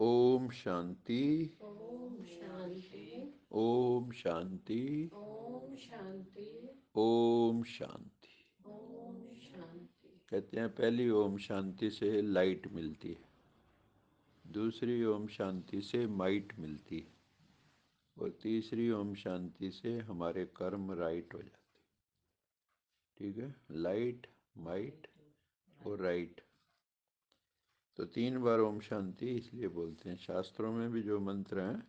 ओम शांति। ओम शांति। ओम शांति। ओम शांति। ओम शांति। ओम शांति। कहते हैं पहली ओम शांति से लाइट मिलती है, दूसरी ओम शांति से माइट मिलती है, और तीसरी ओम शांति से हमारे कर्म राइट हो जाते। ठीक है, लाइट, माइट और राइट। तो 3 बार ओम शांति इसलिए बोलते हैं। शास्त्रों में भी जो मंत्र हैं,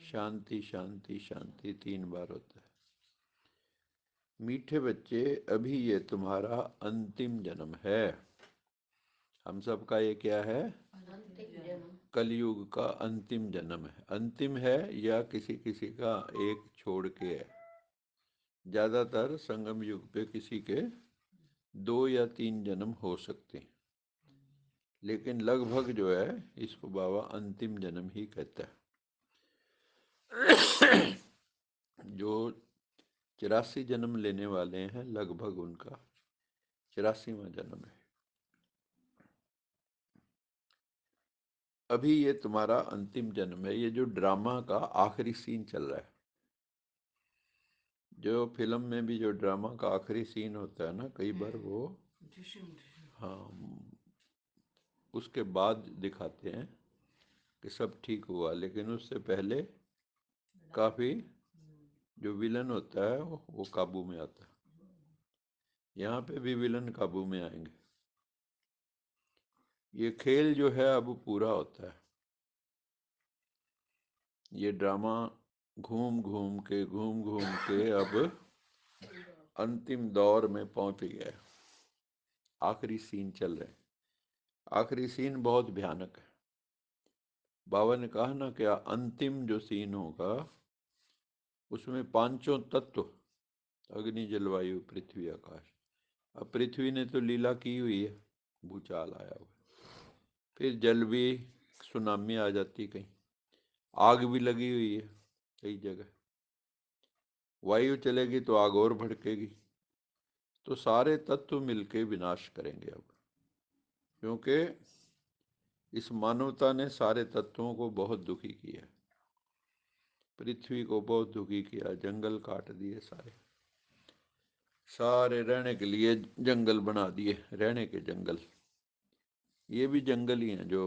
शांति शांति शांति 3 बार होता है। मीठे बच्चे, अभी ये तुम्हारा अंतिम जन्म है। हम सब का ये क्या है? अंतिम जन्म। कलयुग का अंतिम जन्म है। अंतिम है या किसी किसी का एक छोड़ के है। ज़्यादातर संगम युग पे किसी के 2 या 3 जन्म हो सकते हैं, लेकिन लगभग जो है इसको बाबा अंतिम जन्म ही कहता है। जो 84 जन्म लेने वाले हैं, लगभग उनका 84वां जन्म है। अभी ये तुम्हारा अंतिम जन्म है। ये जो ड्रामा का आखिरी सीन चल रहा है, जो फिल्म में भी जो ड्रामा का आखिरी सीन होता है ना, कई बार वो हाँ उसके बाद दिखाते हैं कि सब ठीक हुआ, लेकिन उससे पहले काफ़ी जो विलन होता है वो काबू में आता है। यहाँ पे भी विलन काबू में आएंगे। ये खेल जो है अब पूरा होता है। ये ड्रामा घूम घूम के अब अंतिम दौर में पहुंच गया है। आखिरी सीन चल रहे हैं। आखिरी सीन बहुत भयानक है। बाबा ने कहा ना कि अंतिम जो सीन होगा उसमें पांचों तत्व, अग्नि जल वायु पृथ्वी आकाश। अब पृथ्वी ने तो लीला की हुई है, भूचाल आया हुआ है। फिर जल भी, सुनामी आ जाती कहीं, आग भी लगी हुई है कई जगह, वायु चलेगी तो आग और भड़केगी। तो सारे तत्व मिलके विनाश करेंगे अब, क्योंकि इस मानवता ने सारे तत्वों को बहुत दुखी किया। पृथ्वी को बहुत दुखी किया, जंगल काट दिए सारे, सारे रहने के लिए जंगल बना दिए, रहने के जंगल। ये भी जंगल ही हैं जो,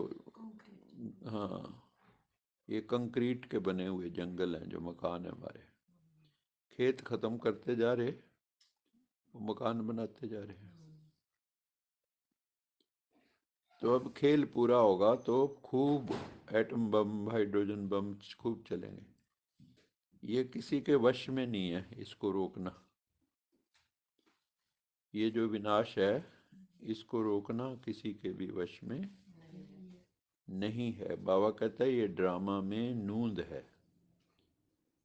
हाँ, ये कंक्रीट के बने हुए जंगल हैं जो मकान है हमारे। खेत खत्म करते जा रहे, मकान बनाते जा रहे हैं। तो अब खेल पूरा होगा तो खूब एटम बम, हाइड्रोजन बम खूब चलेंगे। ये किसी के वश में नहीं है इसको रोकना। ये जो विनाश है इसको रोकना किसी के भी वश में नहीं है। बाबा कहता है ये ड्रामा में नूंद है,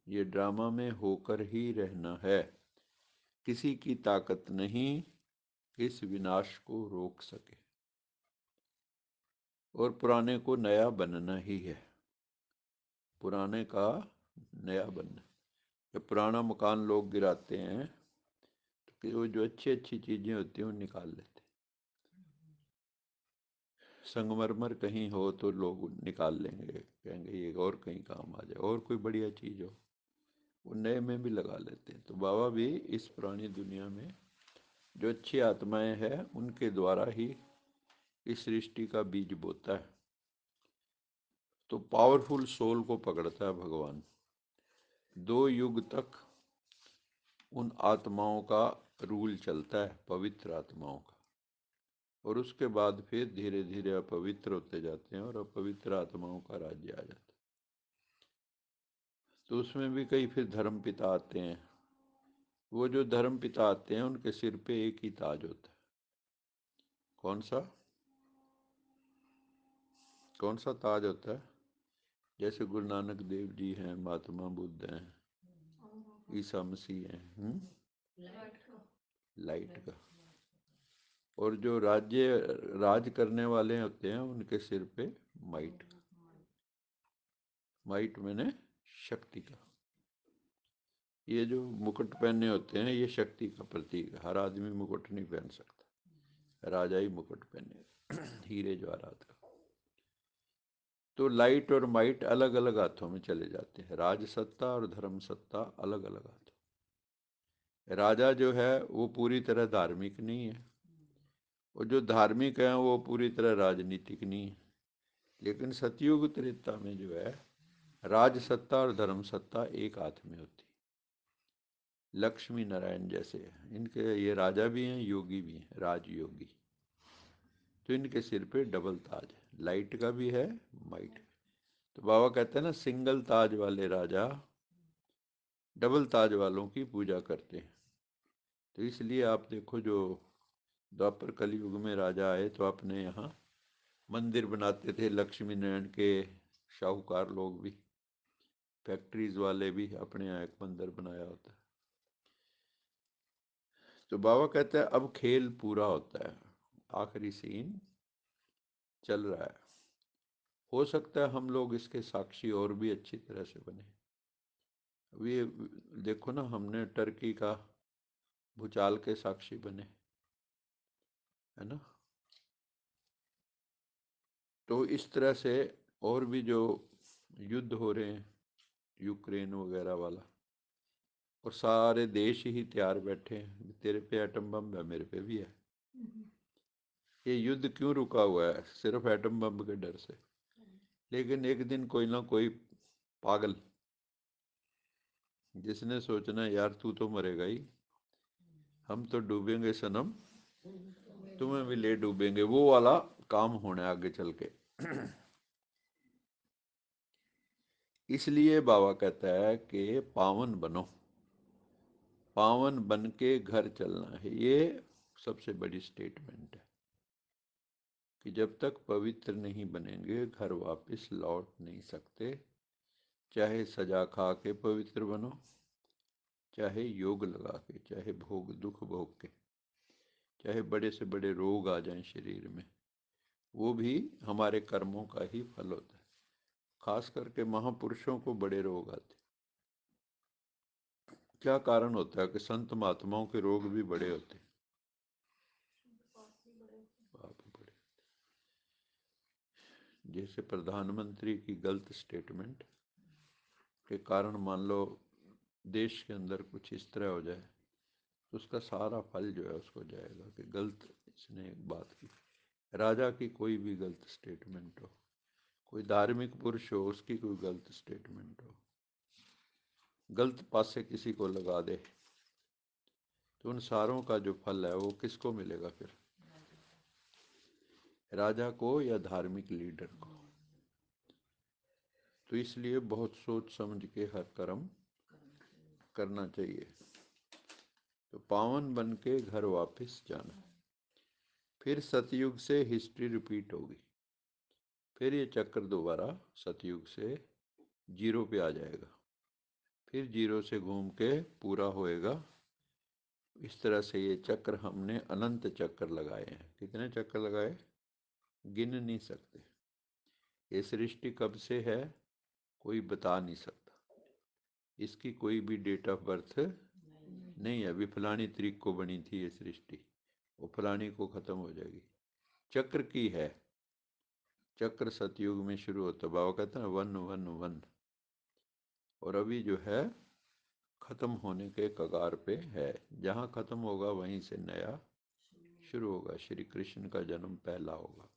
ये ड्रामा में होकर ही रहना है। किसी की ताकत नहीं इस विनाश को रोक सके, और पुराने को नया बनना ही है। पुराने का नया बनना। जब पुराना मकान लोग गिराते हैं तो वो जो अच्छी अच्छी चीज़ें होती हैं वो निकाल लेते हैं। संगमरमर कहीं हो तो लोग निकाल लेंगे, कहेंगे ये और कहीं काम आ जाए, और कोई बढ़िया चीज़ हो वो नए में भी लगा लेते हैं। तो बाबा भी इस पुरानी दुनिया में जो अच्छी आत्माएं हैं उनके द्वारा ही इस सृष्टि का बीज बोता है। तो पावरफुल सोल को पकड़ता है भगवान। 2 युग तक उन आत्माओं का रूल चलता है, पवित्र आत्माओं का, और उसके बाद फिर धीरे धीरे अपवित्र होते जाते हैं और अपवित्र आत्माओं का राज्य आ जाता है। तो उसमें भी कई फिर धर्म पिता आते हैं। वो जो धर्म पिता आते हैं उनके सिर पे एक ही ताज होता है। कौन सा? कौन सा ताज होता है? जैसे गुरु नानक देव जी हैं, महात्मा बुद्ध हैं, ईसा मसीह हैं, लाइट का। और जो राज करने वाले होते हैं उनके सिर पे माइट का। माइट मैंने शक्ति का। ये जो मुकुट पहने होते हैं ये शक्ति का प्रतीक है। हर आदमी मुकुट नहीं पहन सकता, राजा ही मुकुट पहने। हीरे जवाहरात का। तो लाइट और माइट अलग अलग हाथों में चले जाते हैं, राज सत्ता और धर्म सत्ता अलग अलग हाथों। राजा जो है वो पूरी तरह धार्मिक नहीं है, और जो धार्मिक है वो पूरी तरह राजनीतिक नहीं है। लेकिन सतयुग त्रेता में जो है राज सत्ता और धर्म सत्ता एक हाथ में होती। लक्ष्मी नारायण जैसे इनके ये राजा भी हैं, योगी भी हैं, राजयोगी। तो इनके सिर पे डबल ताज है, लाइट का भी है, माइट का। तो बाबा कहते हैं ना, सिंगल ताज वाले राजा डबल ताज वालों की पूजा करते हैं। तो इसलिए आप देखो, जो द्वापर कलयुग में राजा आए तो अपने यहाँ मंदिर बनाते थे, लक्ष्मी नारायण के शाहूकार लोग भी, फैक्ट्रीज वाले भी अपने यहाँ एक मंदिर बनाया होता है। तो बाबा कहते हैं अब खेल पूरा होता है, आखिरी सीन चल रहा है। हो सकता है हम लोग इसके साक्षी और भी अच्छी तरह से बने। अभी देखो ना, हमने टर्की का भूचाल के साक्षी बने, है ना। तो इस तरह से और भी जो युद्ध हो रहे हैं, यूक्रेन वगैरह वाला, और सारे देश ही तैयार बैठे हैं, तेरे पे एटम बम है, मेरे पे भी है। ये युद्ध क्यों रुका हुआ है? सिर्फ एटम बम के डर से। लेकिन एक दिन कोई ना कोई पागल, जिसने सोचना यार तू तो मरेगा ही, हम तो डूबेंगे सनम, तुम्हें भी ले डूबेंगे, वो वाला काम होना है आगे चल के। इसलिए बाबा कहता है कि पावन बनो, पावन बन के घर चलना है। ये सबसे बड़ी स्टेटमेंट है कि जब तक पवित्र नहीं बनेंगे घर वापस लौट नहीं सकते। चाहे सजा खा के पवित्र बनो, चाहे योग लगा के, चाहे भोग दुख भोग के, चाहे बड़े से बड़े रोग आ जाएं शरीर में, वो भी हमारे कर्मों का ही फल होता है। खास करके महापुरुषों को बड़े रोग आते। क्या कारण होता है कि संत महात्माओं के रोग भी बड़े होते हैं? बाप बड़े। जैसे प्रधानमंत्री की गलत स्टेटमेंट के कारण मान लो देश के अंदर कुछ इस तरह हो जाए, तो उसका सारा फल जो है उसको जाएगा कि गलत इसने एक बात की। राजा की कोई भी गलत स्टेटमेंट हो, कोई धार्मिक पुरुष हो उसकी कोई गलत स्टेटमेंट हो, गलत पासे किसी को लगा दे, तो उन सारों का जो फल है वो किसको मिलेगा फिर? राजा को या धार्मिक लीडर को। तो इसलिए बहुत सोच समझ के हर कर्म करना चाहिए। तो पावन बन के घर वापस जाना। फिर सतयुग से हिस्ट्री रिपीट होगी, फिर ये चक्र दोबारा सतयुग से जीरो पे आ जाएगा, फिर जीरो से घूम के पूरा होएगा। इस तरह से ये चक्र हमने अनंत चक्र लगाए हैं। कितने चक्र लगाए? गिन नहीं सकते। ये सृष्टि कब से है कोई बता नहीं सकता, इसकी कोई भी डेट ऑफ बर्थ नहीं है। अभी फलानी तारीख को बनी थी ये सृष्टि, वो फलानी को खत्म हो जाएगी। चक्र की है। चक्र सतयुग में शुरू होता, बाबा कहते हैं 111, और अभी जो है खत्म होने के कगार पे है। जहाँ खत्म होगा वहीं से नया शुरू होगा। श्री कृष्ण का जन्म पहला होगा।